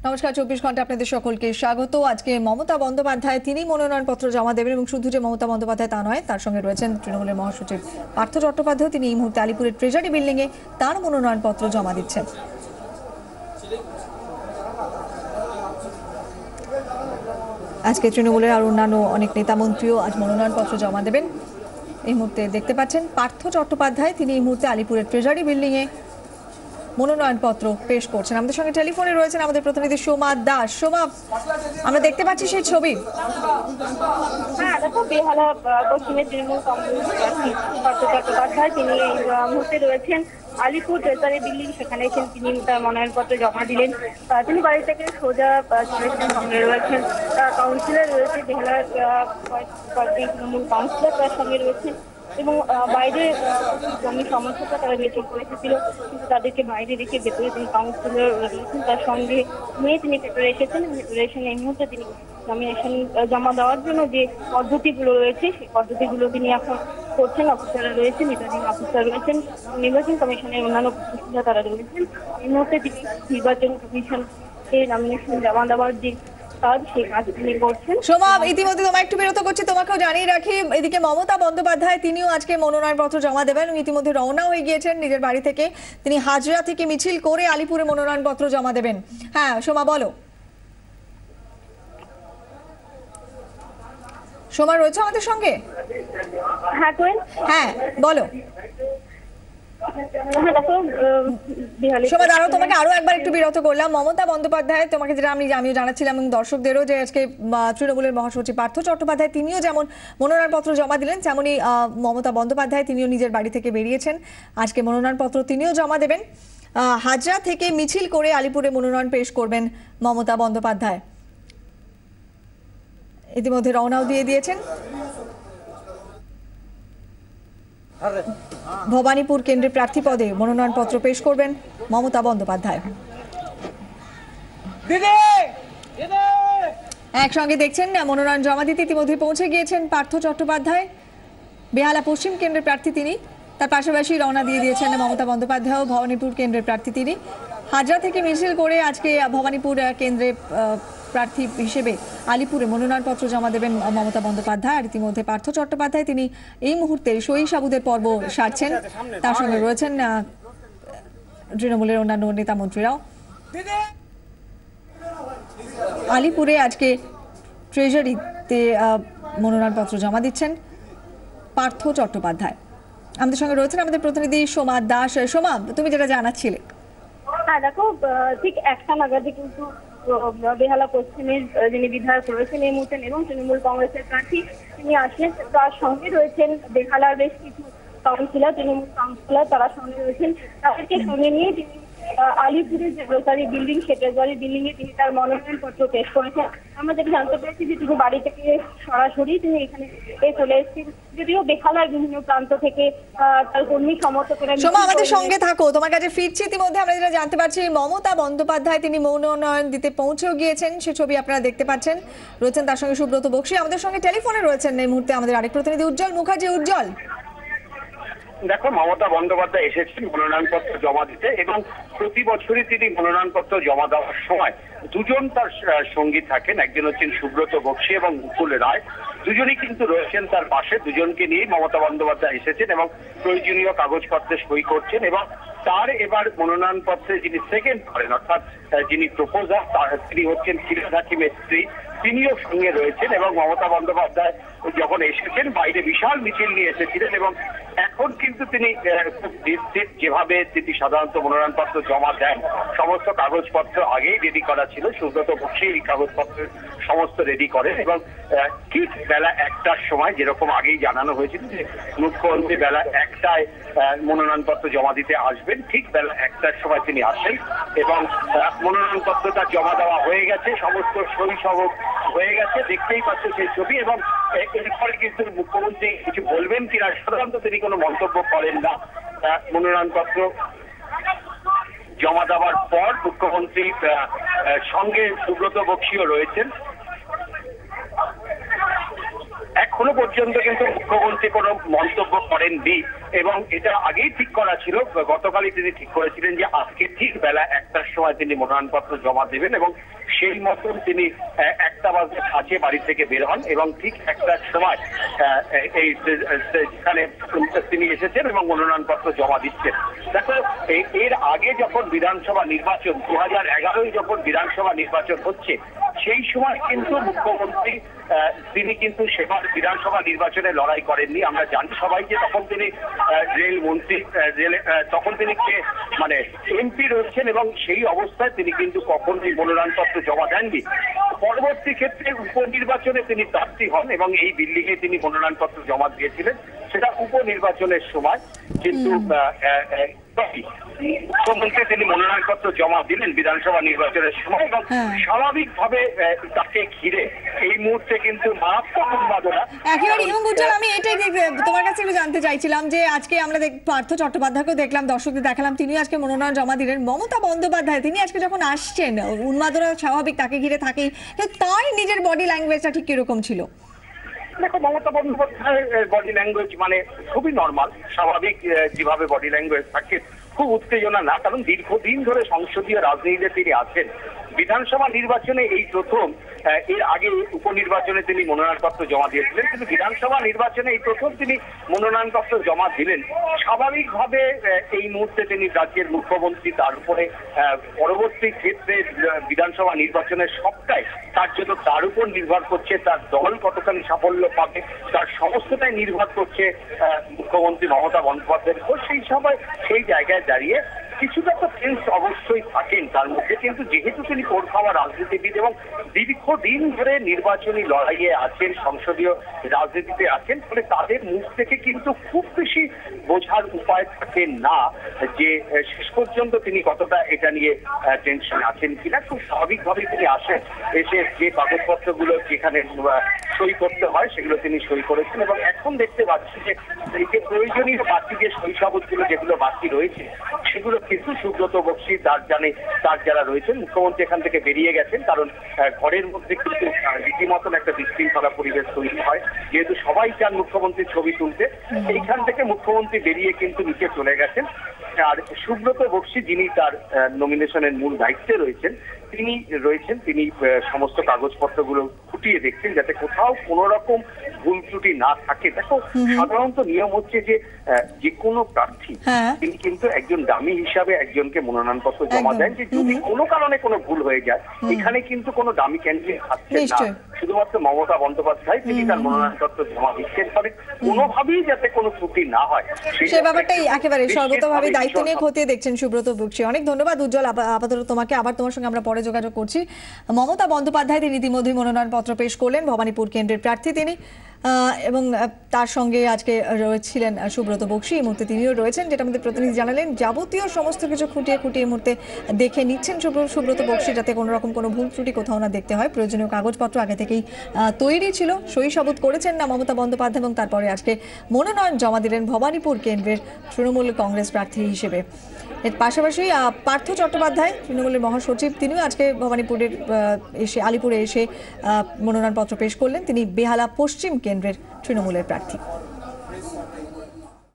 নমস্কার, 24 ঘন্টা আপনাদের সকলকে স্বাগত। আজকে মমতা বন্দ্যোপাধ্যায় তিনি মনোনয়নপত্র জমা দেবেন এবং শুধু যে মমতা বন্দ্যোপাধ্যায় তা নয়, তার সঙ্গে রয়েছেন তৃণমূলের মহাসচিব পার্থ চট্টোপাধ্যায়। তিনি এই মুহূর্তে আলিপুরের ট্রেজারি বিল্ডিং এ তার মনোনয়নপত্র জমা দিচ্ছেন। আজকে তৃণমূলের আর অন্যান্য অনেক নেতা মন্ত্রীও আজ মনোনয়নপত্র জমা দেবেন। এই মুহূর্তে দেখতে পাচ্ছেন পার্থ চট্টোপাধ্যায় তিনি এই মুহূর্তে আলিপুরের ট্রেজারি বিল্ডিং এ মনোনয়নপত্র পেশ করছেন। আমাদের সঙ্গে টেলিফোনে রয়েছেন আমাদের প্রতিনিধি সোমা দাস। সোমা, আমরা দেখতে পাচ্ছি সেই ছবি। হ্যাঁ দেখো, বেহালা পশ্চিমের তৃণমূল কংগ্রেস প্রার্থী পার্থ চট্টোপাধ্যায় তিনি এই মুহূর্তে রয়েছেন আলিপুর ট্রেজারি বিল্ডিং। সেখানে তিনি তার মনোনয়নপত্র জমা দিলেন। তিনি বাড়ি থেকে সোজা চলেছেন। সঙ্গে রয়েছেন কাউন্সিলর, রয়েছে বেহালার কয়েকজন তৃণমূল কাউন্সিলর তার সঙ্গে রয়েছেন এবং বাইরে কর্মী সমর্থকরা তারা মিছিল করে এসেছিল, কিন্তু তাদেরকে বাইরে রেখে ভেতরে তিনি কাউন্সিলর রয়েছেন তার সঙ্গে নিয়ে তিনি ভেতরে এসেছেন। ভেতরে এসে এই মুহূর্তে তিনি নমিনেশন জমা দেওয়ার জন্য যে পদ্ধতিগুলো রয়েছে সেই পদ্ধতিগুলো তিনি এখন করছেন। অফিসাররা রয়েছেন, রিটার্নিং অফিসার রয়েছেন, নির্বাচন কমিশনের অন্যান্য প্রতিনিধিরা তারা রয়েছেন। এই মুহূর্তে তিনি নির্বাচন কমিশনকে নমিনেশন জমা দেওয়ার যে সোমা, ইতিমধ্যে তোমায় একটু বিরত করছি, তোমাকেও জানিয়ে রাখি এদিকে মমতা বন্দ্যোপাধ্যায় তিনিও আজকে মনোনয়নপত্র জমা দেবেন। ইতিমধ্যে রওনা হয়ে গিয়েছেন নিজের বাড়ি থেকে। তিনি হাজরা থেকে মিছিল করে আলিপুরে মনোনয়নপত্র জমা দেবেন। হ্যাঁ সোমা, বলো। সোমা রয়েছে আমাদের সঙ্গে? হ্যাঁ বলো। সোমা দাঁড়াও, তোমাকে আরো একবার একটু বিরত করলাম। মমতা বন্দ্যোপাধ্যায় তোমাকে যেটা আমিও জানাচ্ছিলাম এবং দর্শকদেরও, যে আজকে তৃণমূলের মহাসচিব পার্থ চট্টোপাধ্যায় তিনিও যেমন মনোনয়নপত্র জমা দিলেন, তেমনই মমতা বন্দ্যোপাধ্যায় তিনিও নিজের বাড়ি থেকে বেরিয়েছেন। আজকে মনোনয়নপত্র তিনিও জমা দেবেন। হাজরা থেকে মিছিল করে আলিপুরে মনোনয়ন পেশ করবেন মমতা বন্দ্যোপাধ্যায়। ইতিমধ্যে রওনাও দিয়ে দিয়েছেন। ভবানীপুর কেন্দ্রের প্রার্থী পদে মনোনয়নপত্র পেশ করবেন মমতা বন্দ্যোপাধ্যায়। একসঙ্গে দেখছেন মনোনয়ন জমা দিতে ইতিমধ্যে পৌঁছে গিয়েছেন পার্থ চট্টোপাধ্যায়। বেহালা পশ্চিম কেন্দ্রের প্রার্থী তিনি, তার পাশাপাশি রওনা দিয়ে দিয়েছেন মমতা বন্দ্যোপাধ্যায়। ভবানীপুর কেন্দ্রের প্রার্থী তিনি। হাজরা থেকে মিছিল করে আজকে ভবানীপুর কেন্দ্রে প্রার্থী হিসেবে আলিপুরে মনোনয়নপত্র জমা দেবেন মমতা বন্দ্যোপাধ্যায়। আর ইতিমধ্যে পার্থ চট্টোপাধ্যায় তিনি এই মুহূর্তে সই সাবুদের পর্ব সারছেন। তার সঙ্গে রয়েছেন তৃণমূলের অন্যান্য নেতা মন্ত্রীরাও। আলিপুরে আজকে ট্রেজারিতে মনোনয়নপত্র জমা দিচ্ছেন পার্থ চট্টোপাধ্যায়। আমাদের সঙ্গে রয়েছেন আমাদের প্রতিনিধি সোমা দাস। সোমা, তুমি যেটা জানাচ্ছিলে। হ্যাঁ দেখো, ঠিক 1টা নাগাদই কিন্তু বেহালা পশ্চিমের যিনি বিধায়ক রয়েছেন এই মুহূর্তে এবং তৃণমূল কংগ্রেসের প্রার্থী তিনি আসেন। তার সঙ্গে রয়েছেন বেহালার বেশ কিছু কাউন্সিলর, তৃণমূল কাউন্সিলর তারা সঙ্গে রয়েছেন। তাদেরকে সঙ্গে নিয়ে তিনি আলিপুরের যে ট্রেজারি বিল্ডিং, সেই ট্রেজারি বিল্ডিং এ তিনি তার মনোনয়নপত্র পেশ করেছেন। আমরা যেটা জানতে পেরেছি যে তিনি বাড়ি থেকে সরাসরি তিনি এখানে চলে এসেছেন, যদিও বেহালার বিভিন্ন প্রান্ত থেকে তার কর্মী সমর্থকেরা। সোমা, আমাদের সঙ্গে থাকো, তোমার কাছে ফিরছি। ইতিমধ্যে আমরা যেটা জানতে পারছি মমতা বন্দ্যোপাধ্যায় তিনি মনোনয়ন দিতে পৌঁছেও গিয়েছেন, সে ছবি আপনারা দেখতে পাচ্ছেন। রয়েছেন তার সঙ্গে সুব্রত বক্সী। আমাদের সঙ্গে টেলিফোনে রয়েছেন এই মুহূর্তে আমাদের আরেক প্রতিনিধি উজ্জ্বল মুখার্জি। উজ্জ্বল, দেখো, মমতা বন্দ্যোপাধ্যায় এসেছেন মনোনয়নপত্র জমা দিতে এবং প্রতি বছরই তিনি মনোনয়নপত্র জমা দেওয়ার সময় দুজন তার সঙ্গী থাকেন। একজন হচ্ছেন সুব্রত বক্সী এবং মুকুল রায়। দুজনই কিন্তু রয়েছেন তার পাশে। দুজনকে নিয়ে মমতা বন্দ্যোপাধ্যায় এসেছেন এবং প্রয়োজনীয় কাগজপত্রে সই করছেন এবং তার এবার মনোনয়নপত্রে যিনি সেকেন্ড করেন, অর্থাৎ যিনি প্রপোজার, তিনি হচ্ছেন ফিরোজ হাকিমের স্ত্রী। তিনিও সঙ্গে রয়েছেন এবং মমতা বন্দ্যোপাধ্যায় যখন এসেছেন বাইরে বিশাল মিছিল নিয়ে এসেছিলেন এবং এখন কিন্তু তিনি খুব নিশ্চিত, যেভাবে তিনি সাধারণত মনোনয়নপত্র জমা দেন সমস্ত কাগজপত্র আগেই রেডি করা ছিল। সুব্রত বক্সী এই কাগজপত্রের সমস্ত রেডি করেন এবং ঠিক বেলা 1টার সময়, যেরকম আগেই জানানো হয়েছিল যে মুখ্যমন্ত্রী বেলা 1টায় মনোনয়নপত্র জমা দিতে আসবেন, ঠিক বেলা 1টার সময় তিনি আসেন এবং মনোনয়নপত্রটা জমা দেওয়া হয়ে গেছে, সমস্ত সই সবক হয়ে গেছে, দেখতেই পাচ্ছে সেই ছবি। এবং এরপরে কিন্তু মুখ্যমন্ত্রী কিছু বলবেন কিনা, সাধারণত তিনি কোনো মন্তব্য করেন না। মনোনয়নপত্র জমা দেওয়ার পর মুখ্যমন্ত্রী সঙ্গে সুব্রত বক্সীও রয়েছেন। এখনো পর্যন্ত কিন্তু মুখ্যমন্ত্রী কোনো মন্তব্য করেননি এবং এটা আগেই ঠিক করা ছিল। গতকালই তিনি ঠিক করেছিলেন যে আজকে ঠিক বেলা 1টার সময় তিনি মনোনয়নপত্র জমা দেবেন এবং সেই মতন তিনি 1টা বাজে কাছে বাড়ি থেকে বের হন এবং ঠিক 1টার সময় এই যেখানে তিনি এসেছেন এবং মনোনয়নপত্র জমা দিচ্ছেন। দেখো এর আগে যখন বিধানসভা নির্বাচন 2011 যখন বিধানসভা নির্বাচন হচ্ছে সেই সময় কিন্তু মুখ্যমন্ত্রী তিনি কিন্তু সেবার বিধানসভা নির্বাচনে লড়াই করেননি। আমরা জানি সবাই যে তখন তিনি রেল মন্ত্রী তখন তিনি মানে এমপি রয়েছেন এবং সেই অবস্থায় তিনি কিন্তু কখনোই মনোনয়নপত্র জমা দেননি। পরবর্তী ক্ষেত্রে উপনির্বাচনে তিনি প্রার্থী হন এবং এই বিল্ডিংয়ে তিনি মনোনয়নপত্র জমা দিয়েছিলেন, সেটা উপনির্বাচনের সময়। কিন্তু মুখ্যমন্ত্রী তিনি মনোনয়নপত্র জমা দিলেন বিধানসভা নির্বাচনের সময় এবং স্বাভাবিকভাবে তাকে ঘিরে এই মুহূর্তে কিন্তু মারাত্মক উন্মাদনা একেবারে। এবং উজ্জ্বল, আমি এটাই তোমার কাছে একটু জানতে চাইছিলাম যে আজকে আমরা পার্থ চট্টোপাধ্যায়কেও দেখলাম, দর্শকদের দেখালাম, তিনি আজকে মনোনয়ন জমা দিলেন। মমতা বন্দ্যোপাধ্যায় তিনি আজকে যখন আসছেন, উন্মাদনা স্বাভাবিক তাকে ঘিরে থাকেই, কিন্তু তার নিজের বডি ল্যাঙ্গুয়েজটা ঠিক কিরকম ছিল? দেখো মমতা বন্দ্যোপাধ্যায়ের বডি ল্যাঙ্গুয়েজ মানে খুবই নর্মাল, স্বাভাবিক যেভাবে বডি ল্যাঙ্গুয়েজ থাকে, খুব উত্তেজনা না। কারণ দীর্ঘদিন ধরে সংসদীয় রাজনীতিতে তিনি আছেন। বিধানসভা নির্বাচনে এই প্রথম, এর আগে উপনির্বাচনে তিনি মনোনয়নপত্র জমা দিয়েছিলেন, কিন্তু বিধানসভা নির্বাচনে এই প্রথম তিনি মনোনয়নপত্র জমা দিলেন। স্বাভাবিকভাবে এই মুহূর্তে তিনি রাজ্যের মুখ্যমন্ত্রী, তার উপরে পরবর্তী ক্ষেত্রে বিধানসভা নির্বাচনের সবটাই কার্যত তার উপর নির্ভর করছে, তার দল কতখানি সাফল্য পাবে তার সমস্তটাই নির্ভর করছে মুখ্যমন্ত্রী মমতা বন্দ্যোপাধ্যায়ের উপর। সেই জায়গায় দাঁড়িয়ে কিছুটা তো টেন্স অবশ্যই থাকেন তার মধ্যে, কিন্তু যেহেতু তিনি কোর খাওয়া রাজনীতিবিদ এবং দীর্ঘদিন ধরে নির্বাচনী লড়াইয়ে আছেন, সংসদীয় রাজনীতিতে আছেন, ফলে তাদের মুখ থেকে কিন্তু খুব বেশি বোঝার উপায় থাকে না যে শেষ পর্যন্ত তিনি কতটা এটা নিয়ে টেনশন আছেন কিনা। খুব স্বাভাবিকভাবেই তিনি আসেন, এসে যে কাগজপত্রগুলো যেখানে সই করতে হয় সেগুলো তিনি সই করেছেন এবং এখন দেখতে পাচ্ছি যে এই যে প্রয়োজনীয় বাকি যে শৈশবগুলো যেগুলো বাকি রয়েছে সেগুলো কিন্তু সুব্রত বক্সী তার যারা রয়েছেন, মুখ্যমন্ত্রী এখান থেকে বেরিয়ে গেছেন, কারণ ঘরের মধ্যে কিন্তু রীতিমতন একটা বিশৃঙ্খলা পরিবেশ তৈরি হয়, যেহেতু সবাই চান মুখ্যমন্ত্রীর ছবি তুলতে। এইখান থেকে মুখ্যমন্ত্রী বেরিয়ে কিন্তু নিচে চলে গেছেন। আর সুব্রত বক্সী যিনি তার নমিনেশনের মূল দায়িত্বে তিনি সমস্ত কাগজপত্রগুলো খুঁটিয়ে দেখছেন যাতে কোথাও কোনো রকম ভুল ত্রুটি না থাকে। দেখো সাধারণত নিয়ম হচ্ছে যে কোনো প্রার্থী তিনি কিন্তু একজন ডামি হিসাবে একজনকে মনোনয়নপত্র জমা দেন, যে যদি কোনো কারণে কোনো ভুল হয়ে যায়। এখানে কিন্তু কোনো ডামি ক্যান্ডিডেট থাকছেন না, শুধুমাত্র মমতা বন্দ্যোপাধ্যায় তিনি তার মনোনয়নপত্র জমা দিচ্ছেন, ফলে কোনোভাবেই যাতে কোনো ত্রুটি না হয় সে ব্যাপারটাই একেবারে সর্বতভাবে দায়িত্ব নিয়ে খতিয়ে দেখছেন সুব্রত বক্সী। অনেক ধন্যবাদ উজ্জ্বল, আপাতত তোমাকে। আবার তোমার সঙ্গে আমরা পরে যোগাযোগ করছি। মমতা বন্দ্যোপাধ্যায় তিনি ইতিমধ্যে মনোনয়নপত্র পেশ করলেন, ভবানীপুর কেন্দ্রের প্রার্থী তিনি, এবং তার সঙ্গে আজকে রয়েছিলেন সুব্রত বক্সী। এই মুহূর্তে তিনিও রয়েছেন, যেটা আমাদের প্রতিনিধি জানালেন। যাবতীয় সমস্ত কিছু খুঁটিয়ে এই মুহূর্তে দেখে নিচ্ছেন সুব্রত বক্সী, যাতে কোনো রকম কোনো ভুল ত্রুটি কোথাও না দেখতে হয়। প্রয়োজনীয় কাগজপত্র আগে থেকেই তৈরি ছিল, সই সাবুত করেছেন না মমতা বন্দ্যোপাধ্যায়, এবং তারপরে আজকে মনোনয়ন জমা দিলেন ভবানীপুর কেন্দ্রের তৃণমূল কংগ্রেস প্রার্থী হিসেবে। এর পাশাপাশি পার্থ চট্টোপাধ্যায় তৃণমূলের মহাসচিব, তিনিও আজকে ভবানীপুরের আলিপুরে এসে মনোনয়নপত্র পেশ করলেন। তিনি বেহালা পশ্চিম কেন্দ্রের তৃণমূলের প্রার্থী।